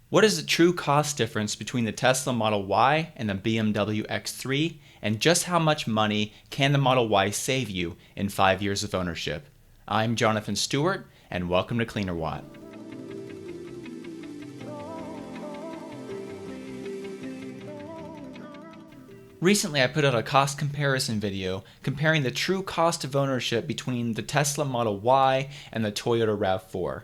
What is the true cost difference between the Tesla Model Y and the BMW X3, and just how much money can the Model Y save you in 5 years of ownership? I'm Jonathan Stewart, and welcome to Cleanerwatt. Recently, I put out a cost comparison video comparing the true cost of ownership between the Tesla Model Y and the Toyota RAV4.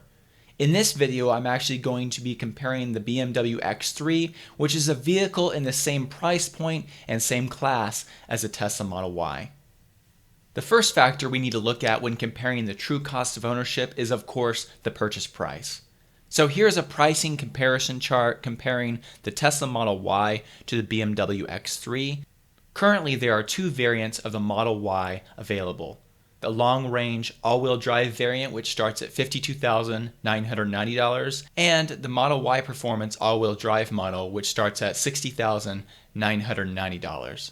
In this video, I'm actually going to be comparing the BMW X3, which is a vehicle in the same price point and same class as the Tesla Model Y. The first factor we need to look at when comparing the true cost of ownership is, of course, the purchase price. So here's a pricing comparison chart comparing the Tesla Model Y to the BMW X3. Currently, there are two variants of the Model Y available. The long-range all-wheel drive variant, which starts at $52,990, and the Model Y Performance all-wheel drive model, which starts at $60,990.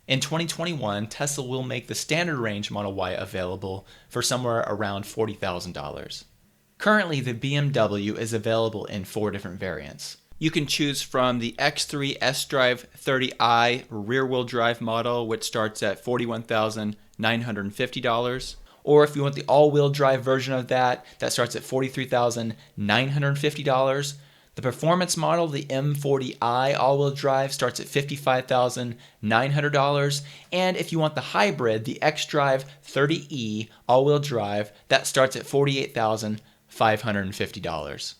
In 2021, Tesla will make the standard range Model Y available for somewhere around $40,000. Currently, the BMW is available in 4 different variants. You can choose from the X3 S-Drive 30i rear-wheel drive model, which starts at $41,950. Or if you want the all-wheel drive version of that, that starts at $43,950. The performance model, the M40i all-wheel drive, starts at $55,900. And if you want the hybrid, the X-Drive 30e all-wheel drive, that starts at $48,550.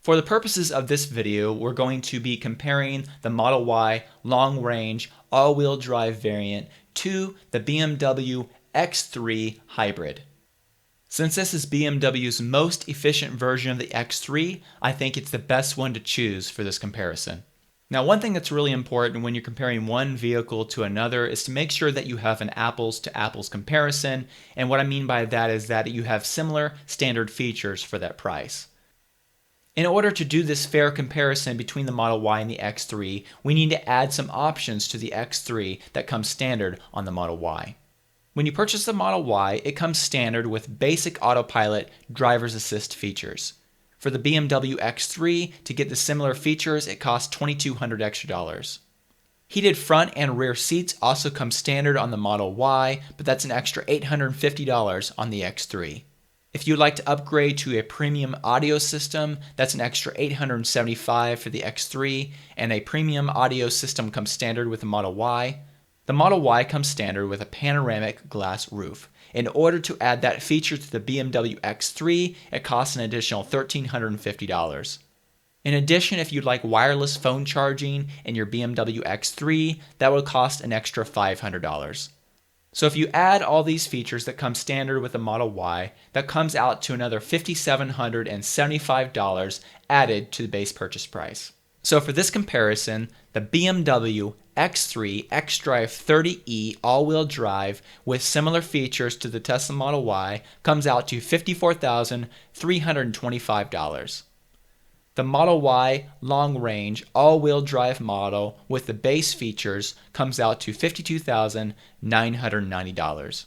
For the purposes of this video, we're going to be comparing the Model Y long-range all-wheel drive variant to the BMW X3 hybrid. Since this is BMW's most efficient version of the X3, I think it's the best one to choose for this comparison. Now, one thing that's really important when you're comparing one vehicle to another is to make sure that you have an apples-to-apples comparison, and what I mean by that is that you have similar standard features for that price. In order to do this fair comparison between the Model Y and the X3, we need to add some options to the X3 that come standard on the Model Y. When you purchase the Model Y, it comes standard with basic autopilot driver's assist features. For the BMW X3, to get the similar features, it costs $2,200 extra. Heated front and rear seats also come standard on the Model Y, but that's an extra $850 on the X3. If you'd like to upgrade to a premium audio system, that's an extra $875 for the X3, and a premium audio system comes standard with the Model Y. The Model Y comes standard with a panoramic glass roof. In order to add that feature to the BMW X3, it costs an additional $1,350. In addition, if you'd like wireless phone charging in your BMW X3, that would cost an extra $500. So if you add all these features that come standard with the Model Y, that comes out to another $5,775 added to the base purchase price. So for this comparison, the BMW X3 X-Drive 30e all-wheel drive with similar features to the Tesla Model Y comes out to $54,325. The Model Y long-range all-wheel drive model with the base features comes out to $52,990.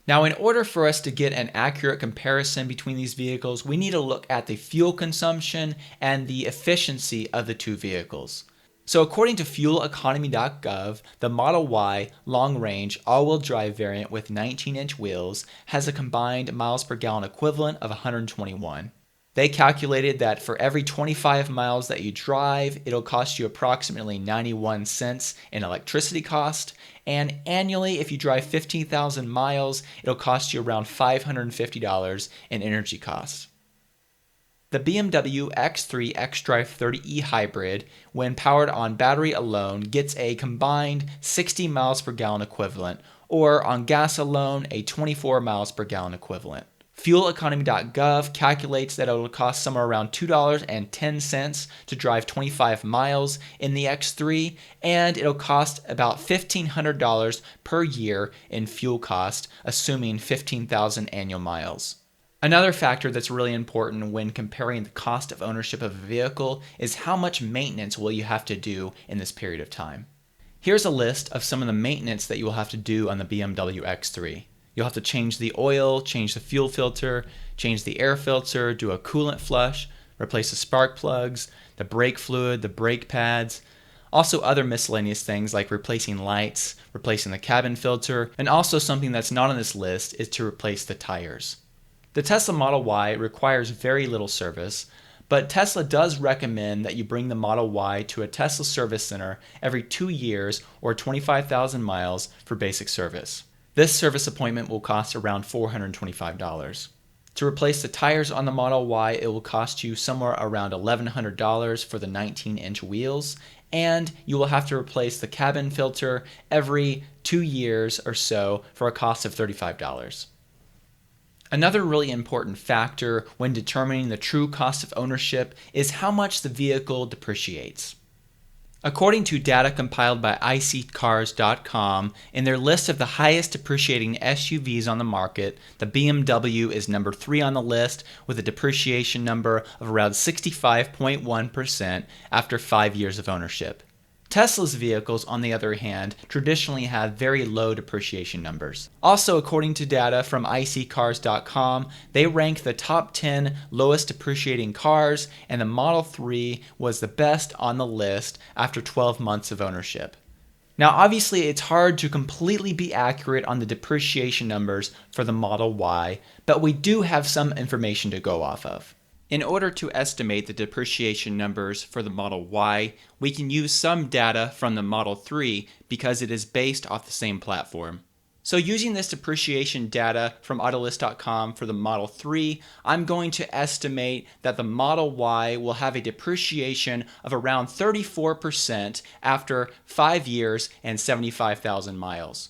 Now, in order for us to get an accurate comparison between these vehicles, we need to look at the fuel consumption and the efficiency of the two vehicles. So according to FUELECONOMY.GOV, the Model Y long-range all-wheel drive variant with 19-inch wheels has a combined miles per gallon equivalent of 121. They calculated that for every 25 miles that you drive, it'll cost you approximately 91 cents in electricity cost, and annually, if you drive 15,000 miles, it'll cost you around $550 in energy costs. The BMW X3 X-Drive 30e Hybrid, when powered on battery alone, gets a combined 60 miles per gallon equivalent, or on gas alone, a 24 miles per gallon equivalent. FUELECONOMY.GOV calculates that it will cost somewhere around $2.10 to drive 25 miles in the X3, and it'll cost about $1,500 per year in fuel cost, assuming 15,000 annual miles. Another factor that's really important when comparing the cost of ownership of a vehicle is how much maintenance will you have to do in this period of time. Here's a list of some of the maintenance that you will have to do on the BMW X3. You'll have to change the oil, change the fuel filter, change the air filter, do a coolant flush, replace the spark plugs, the brake fluid, the brake pads. Also other miscellaneous things like replacing lights, replacing the cabin filter, and also something that's not on this list is to replace the tires. The Tesla Model Y requires very little service, but Tesla does recommend that you bring the Model Y to a Tesla service center every 2 years or 25,000 miles for basic service. This service appointment will cost around $425. To replace the tires on the Model Y, it will cost you somewhere around $1,100 for the 19-inch wheels, and you will have to replace the cabin filter every 2 years or so for a cost of $35. Another really important factor when determining the true cost of ownership is how much the vehicle depreciates. According to data compiled by iSeeCars.com, in their list of the highest depreciating SUVs on the market, the BMW is number 3 on the list with a depreciation number of around 65.1% after 5 years of ownership. Tesla's vehicles, on the other hand, traditionally have very low depreciation numbers. Also, according to data from iSeeCars.com, they rank the top 10 lowest depreciating cars, and the Model 3 was the best on the list after 12 months of ownership. Now, obviously, it's hard to completely be accurate on the depreciation numbers for the Model Y, but we do have some information to go off of. In order to estimate the depreciation numbers for the Model Y, we can use some data from the Model 3 because it is based off the same platform. So using this depreciation data from Autolist.com for the Model 3, I'm going to estimate that the Model Y will have a depreciation of around 34% after 5 years and 75,000 miles.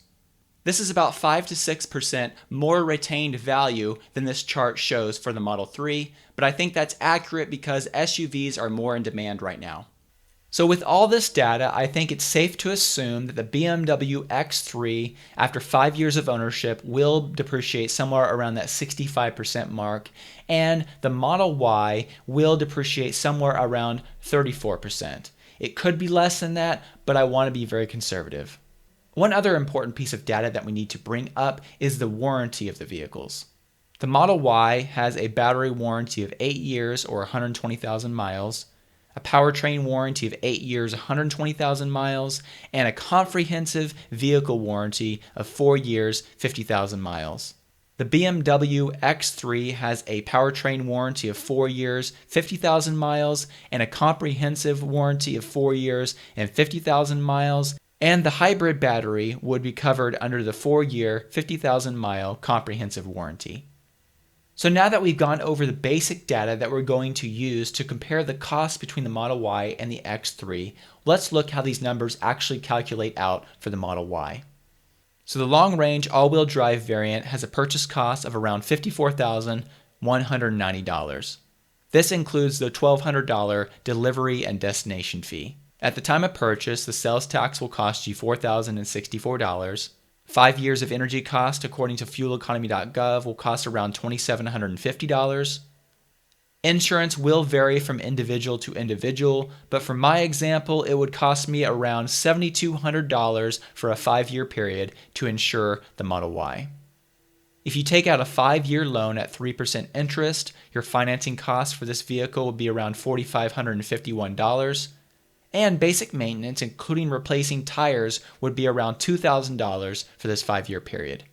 This is about 5 to 6% more retained value than this chart shows for the Model 3, but I think that's accurate because SUVs are more in demand right now. So with all this data, I think it's safe to assume that the BMW X3, after 5 years of ownership, will depreciate somewhere around that 65% mark, and the Model Y will depreciate somewhere around 34%. It could be less than that, but I want to be very conservative. One other important piece of data that we need to bring up is the warranty of the vehicles. The Model Y has a battery warranty of 8 years or 120,000 miles, a powertrain warranty of 8 years, 120,000 miles, and a comprehensive vehicle warranty of 4 years, 50,000 miles. The BMW X3 has a powertrain warranty of 4 years, 50,000 miles, and a comprehensive warranty of 4 years and 50,000 miles. And the hybrid battery would be covered under the 4-year, 50,000-mile comprehensive warranty. So now that we've gone over the basic data that we're going to use to compare the cost between the Model Y and the X3, let's look how these numbers actually calculate out for the Model Y. So the long-range all-wheel drive variant has a purchase cost of around $54,190. This includes the $1,200 delivery and destination fee. At the time of purchase, the sales tax will cost you $4,064. 5 years of energy cost, according to FUELECONOMY.GOV, will cost around $2,750. Insurance will vary from individual to individual, but for my example, it would cost me around $7,200 for a 5-year period to insure the Model Y. If you take out a 5-year loan at 3% interest, your financing cost for this vehicle will be around $4,551. And basic maintenance, including replacing tires, would be around $2,000 for this 5-year period.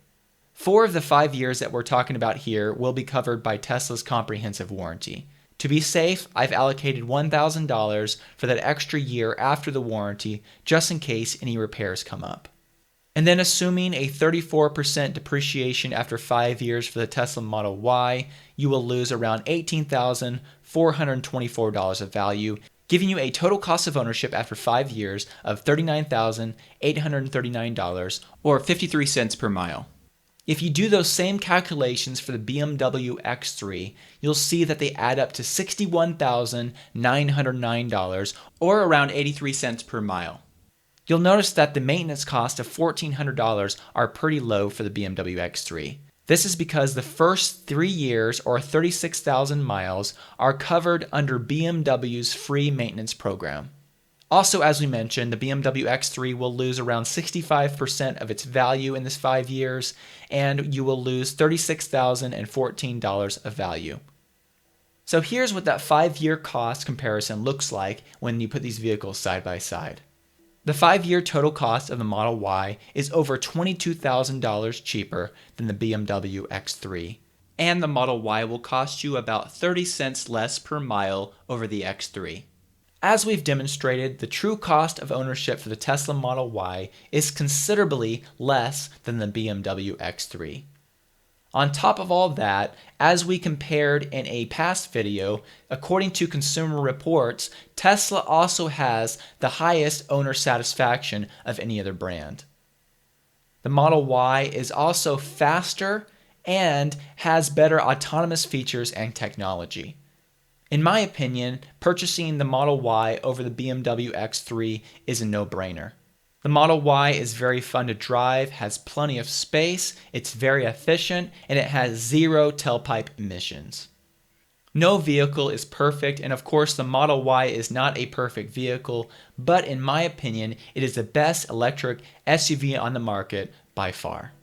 4 of the 5 years that we're talking about here will be covered by Tesla's comprehensive warranty. To be safe, I've allocated $1,000 for that extra year after the warranty, just in case any repairs come up. And then assuming a 34% depreciation after 5 years for the Tesla Model Y, you will lose around $18,424 of value, giving you a total cost of ownership after 5 years of $39,839 or 53 cents per mile. If you do those same calculations for the BMW X3, you'll see that they add up to $61,909 or around 83 cents per mile. You'll notice that the maintenance cost of $1,400 are pretty low for the BMW X3. This is because the first 3 years or 36,000 miles are covered under BMW's free maintenance program. Also, as we mentioned, the BMW X3 will lose around 65% of its value in this 5 years, and you will lose $36,014 of value. So here's what that 5-year cost comparison looks like when you put these vehicles side by side. The 5-year total cost of the Model Y is over $22,000 cheaper than the BMW X3. And the Model Y will cost you about 30 cents less per mile over the X3. As we've demonstrated, the true cost of ownership for the Tesla Model Y is considerably less than the BMW X3. On top of all that, as we compared in a past video, according to Consumer Reports, Tesla also has the highest owner satisfaction of any other brand. The Model Y is also faster and has better autonomous features and technology. In my opinion, purchasing the Model Y over the BMW X3 is a no-brainer. The Model Y is very fun to drive, has plenty of space, it's very efficient, and it has 0 tailpipe emissions. No vehicle is perfect, and of course the Model Y is not a perfect vehicle, but in my opinion, it is the best electric SUV on the market by far.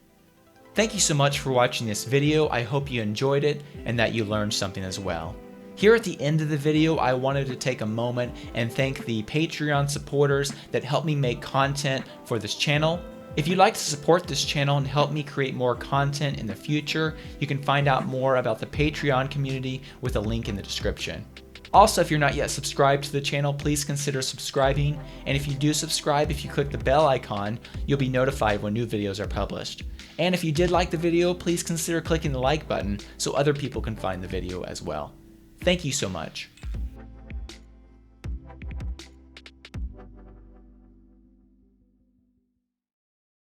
Thank you so much for watching this video. I hope you enjoyed it and that you learned something as well. Here at the end of the video, I wanted to take a moment and thank the Patreon supporters that help me make content for this channel. If you'd like to support this channel and help me create more content in the future, you can find out more about the Patreon community with a link in the description. Also, if you're not yet subscribed to the channel, please consider subscribing. And if you do subscribe, if you click the bell icon, you'll be notified when new videos are published. And if you did like the video, please consider clicking the like button so other people can find the video as well. Thank you so much.